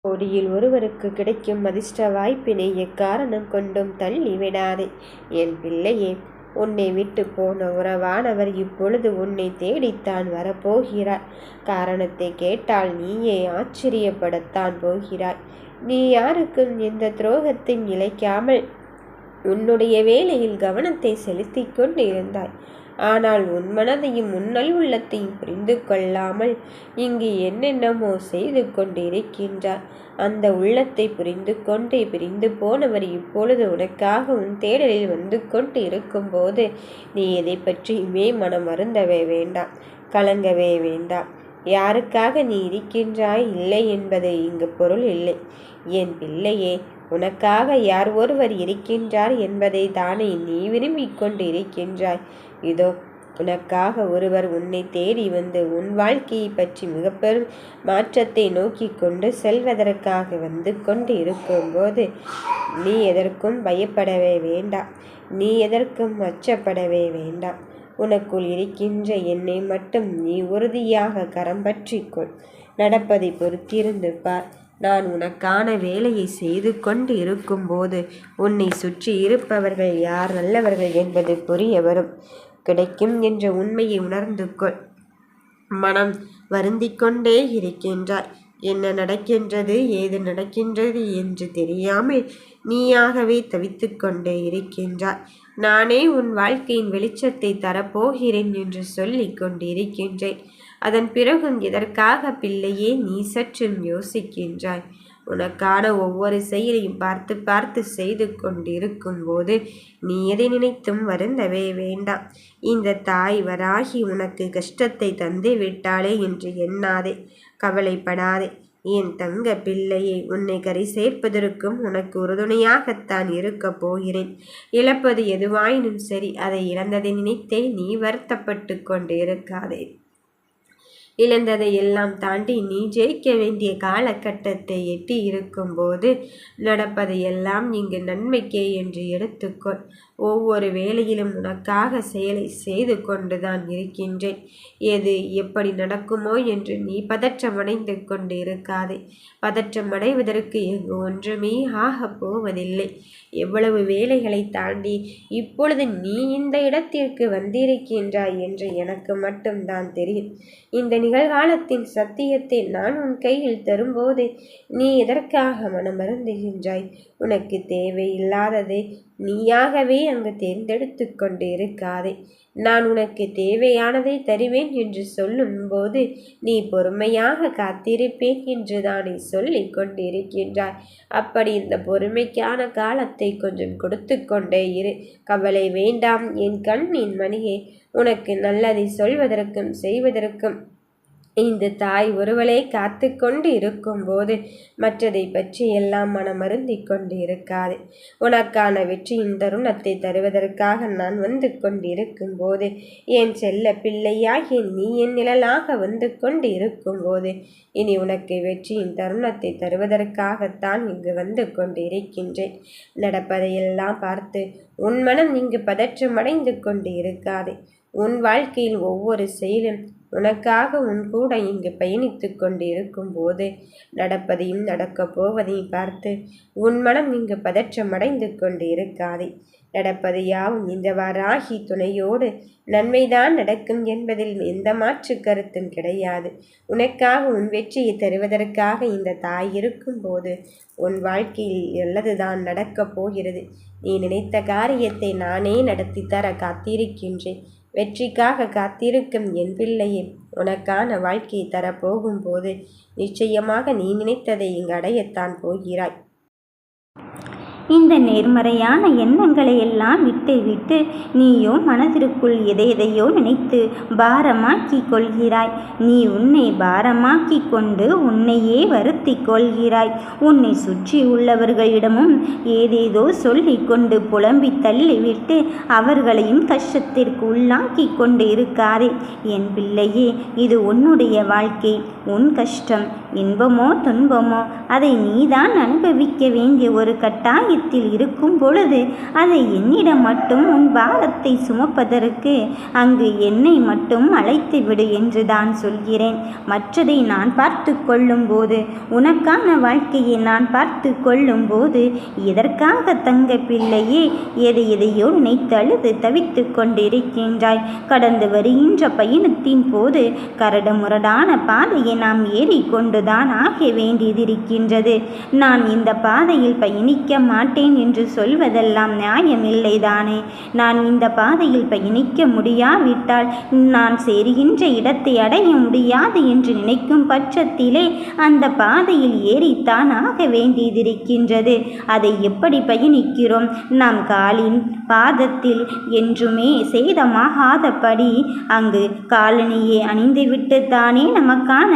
கோடியில் ஒருவருக்கு கிடைக்கும் அதிர்ஷ்ட வாய்ப்பினை எக்காரணம் கொண்டும் தள்ளி விடாதே. என் பிள்ளையே, உன்னை விட்டு போன உறவானவர் இப்பொழுது உன்னை தேடித்தான் வரப்போகிறார். காரணத்தை கேட்டால் நீயே ஆச்சரியப்படத்தான் போகிறாய். நீ யாருக்கும் எந்த துரோகத்தையும் இழைக்காமல் உன்னுடைய வேலையில் கவனத்தை செலுத்தி கொண்டு இருந்தாய். ஆனால் உன் மனதையும் உன்னல் உள்ளத்தையும் புரிந்து கொள்ளாமல் இங்கு என்னென்னமோ செய்து கொண்டிருக்கின்றார். அந்த உள்ளத்தை புரிந்து கொண்டே பிரிந்து போனவர் இப்பொழுது உனக்காக உன் தேடலில் வந்து கொண்டு இருக்கும்போது நீ எதை பற்றியுமே மனம் வருந்தவே வேண்டாம், கலங்கவே வேண்டாம். யாருக்காக நீ இருக்கின்றாய் இல்லை என்பது இங்கு பொருள் இல்லை. என் பிள்ளையே, உனக்காக யார் ஒருவர் இருக்கின்றார் என்பதை தானே நீ விரும்பிக் கொண்டு இருக்கின்றாய். இதோ உனக்காக ஒருவர் உன்னை தேடி வந்து உன் வாழ்க்கையை பற்றி மிக பெரும் மாற்றத்தை நோக்கி கொண்டு செல்வதற்காக வந்து கொண்டு இருக்கும்போது நீ எதற்கும் பயப்படவே வேண்டாம், நீ எதற்கும் அச்சப்படவே வேண்டாம். உனக்குள் இருக்கின்ற என்னை மட்டும் நீ உறுதியாக கரம் பற்றிக்கொள். நடப்பதை பொறுத்திருந்து பார். நான் உனக்கான வேலையை செய்து கொண்டு இருக்கும்போது உன்னை சுற்றி இருப்பவர்கள் யார் நல்லவர்கள் என்பது புரிய வரும். கிடைக்கும் என்ற உண்மையை உணர்ந்து கொள். மனம் வருந்திக் கொண்டே இருக்கின்றாய். என்ன நடக்கின்றது, ஏது நடக்கின்றது என்று தெரியாமல் நீயாகவே தவித்து கொண்டே இருக்கின்றாய். நானே உன் வாழ்க்கையின் வெளிச்சத்தை தரப்போகிறேன் என்று சொல்லி கொண்டிருக்கின்றேன். அதன் பிறகும் எதற்காக பிள்ளையே நீ சற்றும் யோசிக்கின்றாய்? உனக்கான ஒவ்வொரு செயலையும் பார்த்து பார்த்து செய்து கொண்டிருக்கும் போது நீ எதை நினைத்தும் வருந்தவே வேண்டாம். இந்த தாய் வராகி உனக்கு கஷ்டத்தை தந்து விட்டாளே என்று எண்ணாதே, கவலைப்படாதே. என் தங்க பிள்ளையை, உன்னை கரை சேர்ப்பதற்கும் உனக்கு உறுதுணையாகத்தான் இருக்க போகிறேன். இழப்பது எதுவாயினும் சரி, அதை இழந்ததை நினைத்தே நீ வருத்தப்பட்டு கொண்டு இருக்காதே. இழந்ததை எல்லாம் தாண்டி நீ ஜெயிக்க வேண்டிய காலகட்டத்தை எட்டி இருக்கும்போது நடப்பதையெல்லாம் இங்கு நன்மைக்கே என்று எடுத்துக்கொள். ஒவ்வொரு வேளையிலும் உனக்காக செயலை செய்து கொண்டுதான் இருக்கின்றேன். எது எப்படி நடக்குமோ என்று நீ பதற்றமடைந்து கொண்டு இருக்காதே. பதற்றமடைவதற்கு இங்கு ஒன்றுமே ஆகப் போவதில்லை. எவ்வளவு வேலைகளை தாண்டி இப்பொழுது நீ இந்த இடத்திற்கு வந்திருக்கின்றாய் என்று எனக்கு மட்டும்தான் தெரியும். இந்த நிகழ்காலத்தின் சத்தியத்தை நான் உன் கையில் தரும்போது நீ எதற்காக மனமருந்துகின்றாய்? உனக்கு தேவையில்லாததை நீயாகவே அங்கு தேர்ந்தெடுத்து கொண்டு இருக்காதே. நான் உனக்கு தேவையானதை தருவேன் என்று சொல்லும் போது நீ பொறுமையாக காத்திருப்பேன் என்று தானே சொல்லி கொண்டிருக்கின்றாய். அப்படி இந்த பொறுமைக்கான காலத்தை கொஞ்சம் கொடுத்து கொண்டே இரு. கவலை வேண்டாம் என் கண்ணின் மணியே. உனக்கு நல்லதை சொல்வதற்கும் செய்வதற்கும் இந்த தாய் ஒருவளே காத்து கொண்டு இருக்கும்போது மற்றதை பற்றி எல்லாம் மனமருந்தி கொண்டு இருக்காது. உனக்கான வெற்றியின் தருணத்தை தருவதற்காக நான் வந்து கொண்டிருக்கும் போது என் செல்ல பிள்ளையாகி நீ என் நிழலாக வந்து கொண்டு இருக்கும்போது இனி உனக்கு வெற்றியின் தருணத்தை தருவதற்காகத்தான் இங்கு வந்து கொண்டு இருக்கின்றேன். நடப்பதையெல்லாம் பார்த்து உன் மனம் இங்கு பதற்றமடைந்து கொண்டு இருக்காது. உன் வாழ்க்கையில் ஒவ்வொரு செயலும் உனக்காக உன் கூட இங்கு பயணித்து கொண்டு இருக்கும்போது நடப்பதையும் நடக்கப் போவதையும் பார்த்து உன் மனம் இங்கு பதற்றமடைந்து கொண்டு இருக்காதே. நடப்பது யாவும் இந்த வராகி துணையோடு நன்மைதான் நடக்கும் என்பதில் எந்த மாற்று கருத்தும் கிடையாது. உனக்காக உன் வெற்றியை தருவதற்காக இந்த தாய் இருக்கும்போது உன் வாழ்க்கையில் நல்லதுதான் நடக்கப் போகிறது. நீ நினைத்த காரியத்தை நானே நடத்தி தர காத்திருக்கின்றேன். வெற்றிக்காக காத்திருக்கும் என் பிள்ளையே, உனக்கான வாழ்க்கையை தரப்போகும்போது நிச்சயமாக நீ நினைத்ததை இங்கு அடையத்தான் போகிறாய். இந்த நேர்மறையான எண்ணங்களை எல்லாம் விட்டு நீயோ மனதிற்குள் எதையோ நினைத்து பாரமாக்கி கொள்கிறாய். நீ உன்னை பாரமாக்கி கொண்டு உன்னையே வருத்தி கொள்கிறாய். உன்னை சுற்றி உள்ளவர்களிடமும் ஏதேதோ சொல்லி கொண்டு புலம்பி தள்ளிவிட்டு அவர்களையும் கஷ்டத்திற்கு உள்ளாக்கி கொண்டு இருக்காதே. என் பிள்ளையே, இது உன்னுடைய வாழ்க்கை, உன் கஷ்டம். இன்பமோ துன்பமோ அதை நீதான் அனுபவிக்க வேண்டிய ஒரு கட்டாயத்தில் இருக்கும் பொழுது அதை என்னிடம் மட்டும் உன் பாரத்தை சுமப்பதற்கு அங்கு என்னை மட்டும் அழைத்து விடு என்று தான் சொல்கிறேன். மற்றதை நான் பார்த்து கொள்ளும்போது, உனக்கான வாழ்க்கையை நான் பார்த்து கொள்ளும்போது, இதற்காக தங்க பிள்ளையே எதையோ நினைத்து அழுது தவித்து கொண்டிருக்கின்றாய். கடந்து வருகின்ற பயணத்தின் போது கரடுமுரடான பாதையை நாம் ஏறிக்கொண்டுதான் ஆக வேண்டியதிருக்கின்றது. நான் இந்த பாதையில் பயணிக்க மாட்டேன் என்று சொல்வதெல்லாம் நியாயமில்லைதானே. நான் இந்த பாதையில் பயணிக்க முடியாவிட்டால் நான் சேருகின்ற இடத்தை அடைய முடியாது என்று நினைக்கும் பட்சத்திலே அந்த பாதையில் ஏறித்தான் ஆக வேண்டியதிருக்கின்றது. அதை எப்படி பயணிக்கிறோம்? நாம் காலின் பாதத்தில் என்றுமே சேதமாகாதபடி அங்கு காலணியை அணிந்துவிட்டு தானே நமக்கான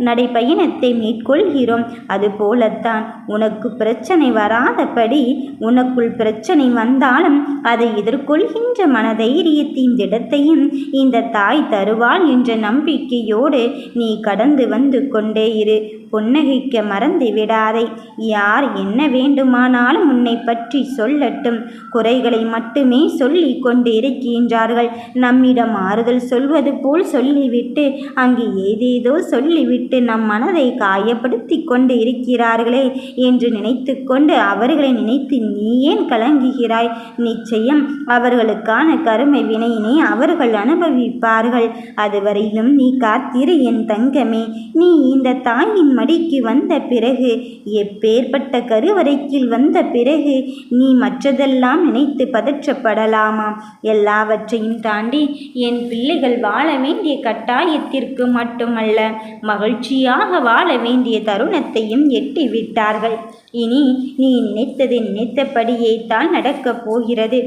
நடைப்பயணத்தை மேற்கொள்கிறோம். அதுபோலத்தான் உனக்கு பிரச்சனை வராதபடி, உனக்குள் பிரச்சனை வந்தாலும் அதை எதிர்கொள்கின்ற மனதைரியத்தையும் திடத்தையும் இந்த தாய் தருவாள் என்ற நம்பிக்கையோடு நீ கடந்து வந்து கொண்டே இரு. புன்னகைக்க மறந்து விடாதே. யார் என்ன வேண்டுமானாலும் உன்னை பற்றி சொல்லட்டும். குறைகளை மட்டுமே சொல்லி கொண்டு இருக்கின்றார்கள். நம்மிடம் ஆறுதல் சொல்வது போல் சொல்லிவிட்டு அங்கு ஏதேதோ சொல்லிவிட்டு நம் மனதை காயப்படுத்தி கொண்டு இருக்கிறார்களே என்று நினைத்து கொண்டு அவர்களை நினைத்து நீ ஏன் கலங்குகிறாய்? நிச்சயம் அவர்களுக்கான கருமை வினையினை அவர்கள் அனுபவிப்பார்கள். அதுவரையிலும் நீ காத்திரு என் தங்கமே. நீ இந்த தாயின் மடிக்கு வந்த பிறகு, எப்பேற்பட்ட கருவறைக்கில் வந்த பிறகு நீ மற்றதெல்லாம் நினைத்து பதற்றப்படலாமா? எல்லாவற்றையும் தாண்டி என் பிள்ளைகள் வாழ வேண்டிய கட்டாயத்திற்கு மட்டுமல்ல, மகிழ்ச்சியாக வாழ வேண்டிய தருணத்தையும் எட்டிவிட்டார்கள். இனி நீ நினைத்தது நினைத்தபடியே தான் நடக்கப் போகிறது.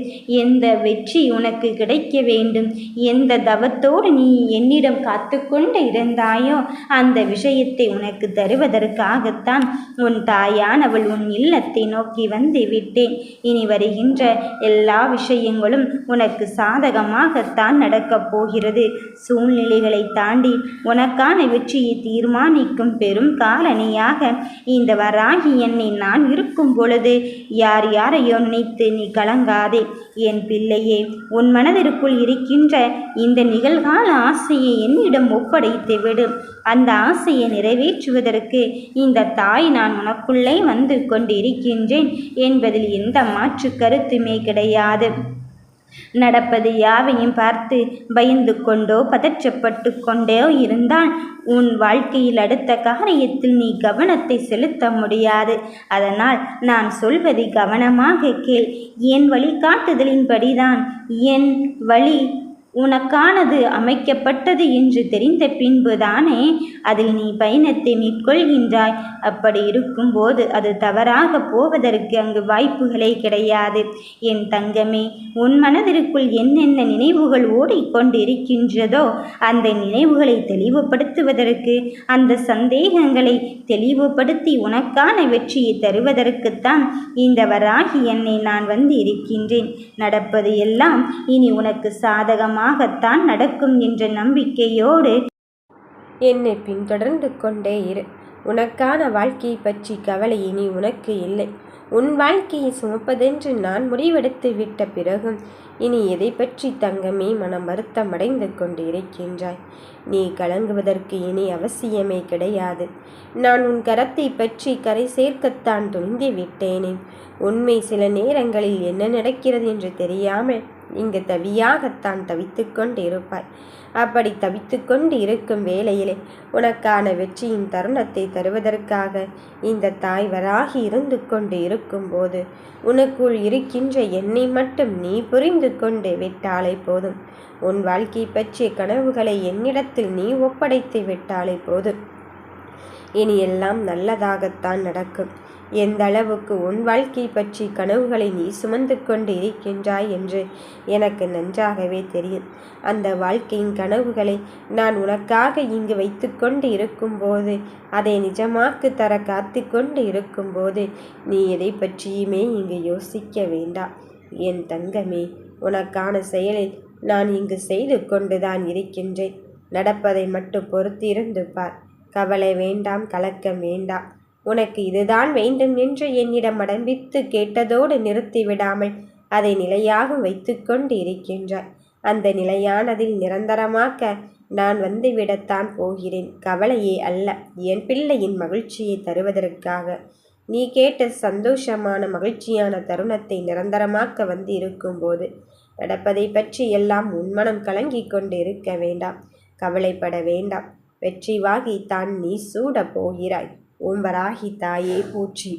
எந்த வெற்றி உனக்கு கிடைக்க வேண்டும், எந்த தவத்தோடு நீ என்னிடம் காத்து கொண்டு இருந்தாயோ அந்த விஷயத்தை உனக்கு தருவதற்காகத்தான் உன் தாயானவள் உன் இல்லத்தை நோக்கி வந்து விட்டேன். இனி வருகின்ற எல்லா விஷயங்களும் உனக்கு சாதகமாகத்தான் நடக்கப் போகிறது. சூழ்நிலைகளை தாண்டி உனக்கான வெற்றியை தீர்மானிக்கும் பெரும் காரணியாக இந்த வராகி என்னை நான் இருக்கும் பொழுது யார் யாரையோ நினைத்து நீ கலங்காதே என் பிள்ளையே. உன் மனதிற்குள் இருக்கின்ற இந்த நிகழ்கால ஆசையை என்னிடம் ஒப்படைத்து விடு. அந்த ஆசையை நிறைவேற்றுவதற்கு இந்த தாய் நான் உனக்குள்ளே வந்து கொண்டிருக்கின்றேன் என்பதில் எந்த மாற்று கருத்துமே கிடையாது. நடப்பது யாவையும் பார்த்து பயந்து கொண்டோ பதற்றப்பட்டு கொண்டோ இருந்தால் உன் வாழ்க்கையில் அடுத்த காரியத்தில் நீ கவனத்தை செலுத்த முடியாது. அதனால் நான் சொல்வதை கவனமாக கேள். என் வழிகாட்டுதலின்படிதான் என் வழி உனக்கானது அமைக்கப்பட்டது என்று தெரிந்த பின்புதானே அதில் நீ பயணத்தை மேற்கொள்கின்றாய். அப்படி இருக்கும்போது அது தவறாக போவதற்கு அங்கு வாய்ப்புகளே கிடையாது. என் தங்கமே, உன் மனதிற்குள் என்னென்ன நினைவுகள் ஓடிக்கொண்டிருக்கின்றதோ அந்த நினைவுகளை தெளிவுபடுத்துவதற்கு, அந்த சந்தேகங்களை தெளிவுபடுத்தி உனக்கான வெற்றியை தருவதற்குத்தான் இந்த வராகி என்னை நான் வந்து இருக்கின்றேன். நடப்பது எல்லாம் இனி உனக்கு சாதகமாகத்தான் நடக்கும் என்ற நம்பிக்கையோடு என்னை பின்தொடர்ந்து கொண்டே இரு. உனக்கான வாழ்க்கையை பற்றி கவலை இனி உனக்கு இல்லை. உன் வாழ்க்கையை சுமப்பதென்று நான் முடிவெடுத்து விட்ட பிறகும் இனி எதை பற்றி தங்கமே மனம் வருத்தமடைந்து கொண்டு இருக்கின்றாய்? நீ கலங்குவதற்கு இனி அவசியமே கிடையாது. நான் உன் கரத்தை பற்றி கரை சேர்க்கத்தான் துணிந்து விட்டேனே. உண்மை சில நேரங்களில் என்ன நடக்கிறது என்று தெரியாமல் இங்கு தவியாகத்தான் தவித்து கொண்டு இருப்பாய். அப்படி தவித்து கொண்டு இருக்கும் வேளையிலே உனக்கான வெற்றியின் தருணத்தை தருவதற்காக இந்த தாய் வராகி இருந்து கொண்டு இருக்கும்போது உனக்குள் இருக்கின்ற என்னை மட்டும் நீ புரிந்து கொண்டு விட்டாலே போதும். உன் வாழ்க்கை பற்றிய கனவுகளை என்னிடத்தில் நீ ஒப்படைத்து விட்டாலே போதும். இனி எல்லாம் நல்லதாகத்தான் நடக்கும். எந்த அளவுக்கு உன் வாழ்க்கை பற்றி கனவுகளை நீ சுமந்து கொண்டு இருக்கின்றாய் என்று எனக்கு நன்றாகவே தெரியும். அந்த வாழ்க்கையின் கனவுகளை நான் உனக்காக இங்கு வைத்து கொண்டு இருக்கும்போது, அதை நிஜமாக்கு தர காத்து கொண்டு இருக்கும்போது நீ எதை பற்றியுமே இங்கு யோசிக்க வேண்டாம் என் தங்கமே. உனக்கான செயலில் நான் இங்கு செய்து கொண்டுதான் இருக்கின்றேன். நடப்பதை மட்டும் பொறுத்திருந்து பார். கவலை வேண்டாம், கலக்கம் வேண்டாம். உனக்கு இதுதான் வேண்டும் என்று என்னிடம் அடம்பித்து கேட்டதோடு நிறுத்திவிடாமல் அதை நிலையாக வைத்துக்கொண்டு இருக்கின்றாய். அந்த நிலையானதில் நிரந்தரமாக்க நான் வந்துவிடத்தான் போகிறேன். கவலையே அல்ல, என் பிள்ளையின் மகிழ்ச்சியை தருவதற்காக. நீ கேட்ட சந்தோஷமான மகிழ்ச்சியான தருணத்தை நிரந்தரமாக்க வந்து இருக்கும்போது நடப்பதை பற்றி எல்லாம் உன்மனம் கலங்கிக் கொண்டு இருக்க வேண்டாம். கவலைப்பட வேண்டாம். வெற்றி வாகி தான் நீ சூட போகிறாய். ஓம் வராகி தாயே போற்றி.